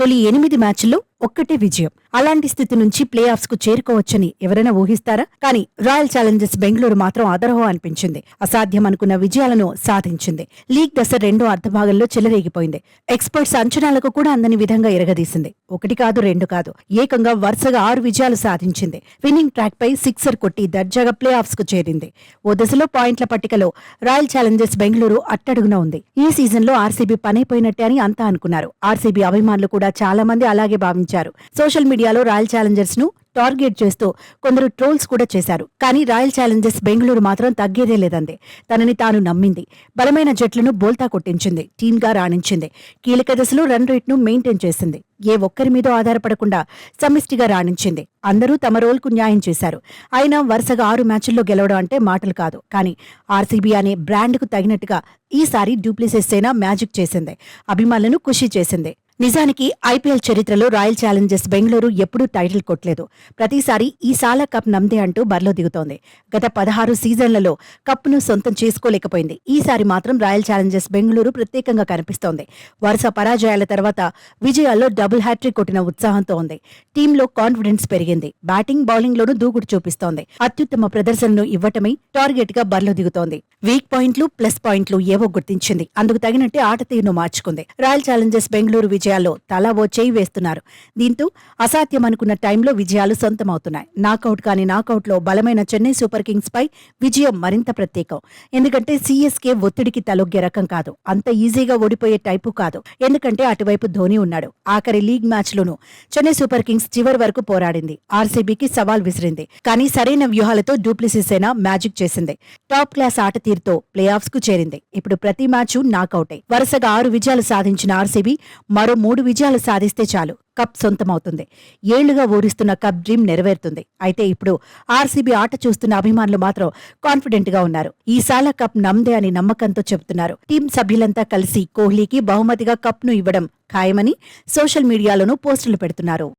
తొలి 8 మ్యాచ్ల్లో ఒక్కటే విజయం. అలాంటి స్థితి నుంచి ప్లే ఆఫ్స్ కు చేరుకోవచ్చని ఎవరైనా ఊహిస్తారా? కానీ రాయల్ ఛాలెంజర్స్ బెంగళూరు మాత్రం అదరహో అనిపించింది. అసాధ్యం అనుకున్న విజయాలను సాధించింది. లీగ్ దశ రెండో అర్ధభాగంలో చెలరేగిపోయింది. ఎక్స్పర్ట్స్ అంచనాలకు కూడా అందని విధంగా ఎరగదీసింది. 1 కాదు 2 కాదు, ఏకంగా వరుసగా 6 విజయాలు సాధించింది. విన్నింగ్ ట్రాక్ పై సిక్సర్ కొట్టి దర్జాగా ప్లే ఆఫ్స్ కు చేరింది. ఓ దశలో పాయింట్ల పట్టికలో రాయల్ ఛాలెంజర్స్ బెంగళూరు అట్టడుగున ఉంది. ఈ సీజన్లో ఆర్సీబీ పనైపోయినట్టే అని అంతా అనుకున్నారు. ఆర్సీబీ అభిమానులు కూడా చాలా మంది అలాగే భావించారు. సోషల్ మీడియాలో రాయల్ ఛాలెంజర్స్ ను టార్గెట్ చేస్తూ కొందరు ట్రోల్స్ కూడా చేశారు. కానీ రాయల్ ఛాలెంజర్స్ బెంగళూరు మాత్రం తగ్గేదే లేదంది. తనని తాను నమ్మింది. బలమైన జట్లను బోల్తా కొట్టించింది. టీమ్గా రాణించింది. కీలక దశలో రన్ రేట్ను మెయింటైన్ చేసింది. ఏ ఒక్కరి మీదో ఆధారపడకుండా సమిష్టిగా రాణించింది. అందరూ తమ రోల్కు న్యాయం చేశారు. అయినా వరుసగా 6 మ్యాచ్ల్లో గెలవడం అంటే మాటలు కాదు. కానీ ఆర్సీబీ అనే బ్రాండ్కు తగినట్టుగా ఈసారి డూప్లిసిస్ సేన మ్యాజిక్ చేసింది. అభిమానులను ఖుషి చేసింది. నిజానికి ఐపీఎల్ చరిత్రలో రాయల్ ఛాలెంజర్స్ బెంగళూరు ఎప్పుడూ టైటిల్ కొట్టలేదు. ప్రతిసారి ఈ సాలా కప్ నమ్దే అంటూ బరిలో దిగుతోంది. గత 16 సీజన్లలో కప్ను సొంతం చేసుకోలేకపోయింది. ఈసారి మాత్రం రాయల్ ఛాలెంజర్స్ బెంగళూరు ప్రత్యేకంగా కనిపిస్తోంది. వరుస పరాజయాల తర్వాత విజయాల్లో డబుల్ హ్యాట్రిక్ కొట్టిన ఉత్సాహంతో ఉంది. టీంలో కాన్ఫిడెన్స్ పెరిగింది. బ్యాటింగ్ బౌలింగ్ లోనూ దూకుడు చూపిస్తోంది. అత్యుత్తమ ప్రదర్శనను ఇవ్వటమే టార్గెట్ గా బరిలో దిగుతోంది. వీక్ పాయింట్లు ప్లస్ పాయింట్లు ఏవో గుర్తించింది. అందుకు తగినట్టే ఆట తీరును మార్చుకుంది. రాయల్ ఛాలెంజర్స్ బెంగళూరు విజయాల్లో తలా ఓ చేయి వేస్తున్నారు. దీంతో అసాధ్యం అనుకున్న టైంలో విజయాలు సొంతమవుతున్నాయి. నాకౌట్ కాని నాకౌట్లో బలమైన చెన్నై సూపర్ కింగ్స్ పై విజయం మరింత ప్రత్యేకం. ఎందుకంటే సీఎస్కే ఒత్తిడికి తలొగ్గే రకం కాదు. అంత ఈజీగా ఓడిపోయే టైపు కాదు. ఎందుకంటే అటువైపు ధోని ఉన్నాడు. ఆఖరి లీగ్ మ్యాచ్ లోనూ చెన్నై సూపర్ కింగ్స్ చివరి వరకు పోరాడింది. ఆర్సీబీకి సవాల్ విసిరింది. కానీ సరైన వ్యూహాలతో డూప్లిసిస్ సేన మ్యాజిక్ చేసింది. టాప్ క్లాస్ ఆట తీరుతో ప్లే ఆఫ్స్ కు చేరింది. ఇప్పుడు ప్రతి మ్యాచ్ నాకౌటే. వరుసగా 6 విజయాలు సాధించిన ఆర్సీబీ మరో 3 విజయాలు సాధిస్తే చాలు కప్ సొంతమవుతుంది. ఏళ్లుగా ఊరిస్తున్న కప్ డ్రీమ్ నెరవేరుతుంది. అయితే ఇప్పుడు ఆర్సీబీ ఆట చూస్తున్న అభిమానులు మాత్రం కాన్ఫిడెంట్ గా ఉన్నారు. ఈ సాల కప్ నమ్దే అని నమ్మకంతో చెబుతున్నారు. టీం సభ్యులంతా కలిసి కోహ్లీకి బహుమతిగా కప్ ను ఇవ్వడం ఖాయమని సోషల్ మీడియాలోనూ పోస్టులు పెడుతున్నారు.